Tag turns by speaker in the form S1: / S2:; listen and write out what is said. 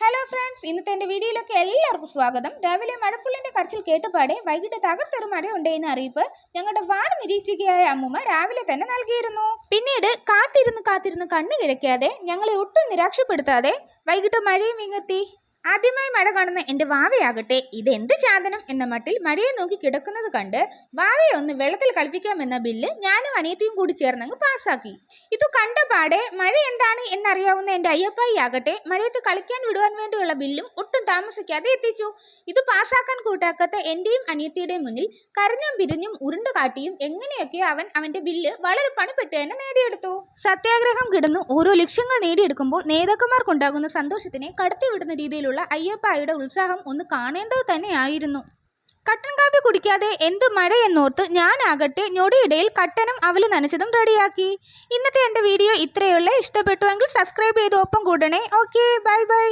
S1: Hello friends, ഇന്നത്തെ എൻ്റെ വീഡിയോയിലേക്ക് എല്ലാവർക്കും സ്വാഗതം. രാവിലെ മഴപ്പുള്ളിൻ്റെ കരച്ചിൽ കേട്ടുപാടെ വൈകിട്ട് തകർത്തൊരു മഴ ഉണ്ടെന്ന് അറിയിപ്പ് ഞങ്ങളുടെ വാർഡ് നിരീക്ഷിക്കുകയായ അമ്മുമ്മ രാവിലെ തന്നെ നൽകിയിരുന്നു. പിന്നീട് കാത്തിരുന്ന് കണ്ണു കിഴക്കാതെ ഞങ്ങളെ ഒട്ടും നിരാശപ്പെടുത്താതെ വൈകിട്ട് മഴയും ഇങ്ങെത്തി. ആദ്യമായി മഴ കാണുന്ന എൻ്റെ വാവയാകട്ടെ ഇതെന്ത് ചാതനം എന്ന മട്ടിൽ മഴയെ നോക്കി കിടക്കുന്നത് കണ്ട് വാവയെ ഒന്ന് വെള്ളത്തിൽ കളിപ്പിക്കാമെന്ന ബില്ല് ഞാനും അനിയത്തിയും കൂടി ചേർന്നങ്ങ് പാസ്സാക്കി. ഇത് കണ്ട പാടെ മഴ എന്താണ് എന്നറിയാവുന്ന എൻ്റെ അയ്യപ്പായി ആകട്ടെ മഴയത്ത് കളിക്കാൻ വിടുവാൻ വേണ്ടിയുള്ള ബില്ലും ഒട്ടും താമസിക്കാതെ എത്തിച്ചു. ഇത് പാസ്സാക്കാൻ കൂട്ടാക്കാത്ത എൻ്റെയും അനിയത്തിയുടെയും മുന്നിൽ കരഞ്ഞും പിരിഞ്ഞും ഉരുണ്ട് കാട്ടിയും എങ്ങനെയൊക്കെ അവൻ അവൻ്റെ ബില്ല് വളരെ പണിപ്പെട്ട് തന്നെ നേടിയെടുത്തു. സത്യാഗ്രഹം കിടന്നു ഓരോ ലക്ഷ്യങ്ങൾ നേടിയെടുക്കുമ്പോൾ നേതാക്കന്മാർക്കുണ്ടാകുന്ന സന്തോഷത്തിനെ കടത്തിവിടുന്ന രീതിയിലുള്ള അയ്യപ്പായുടെ ഉത്സാഹം ഒന്ന് കാണേണ്ടത് തന്നെയായിരുന്നു. കട്ടൻ കാപ്പി കുടിക്കാതെ എന്ത് മഴ എന്നോർത്ത് ഞാനാകട്ടെ ഞൊടിയിടയിൽ കട്ടനും അവല് നനച്ചതും റെഡിയാക്കി. ഇന്നത്തെ എൻ്റെ വീഡിയോ ഇത്രയുള്ള ഇഷ്ടപ്പെട്ടുവെങ്കിൽ സബ്സ്ക്രൈബ് ചെയ്ത് ഒപ്പം കൂടണേ. Okay, bye bye.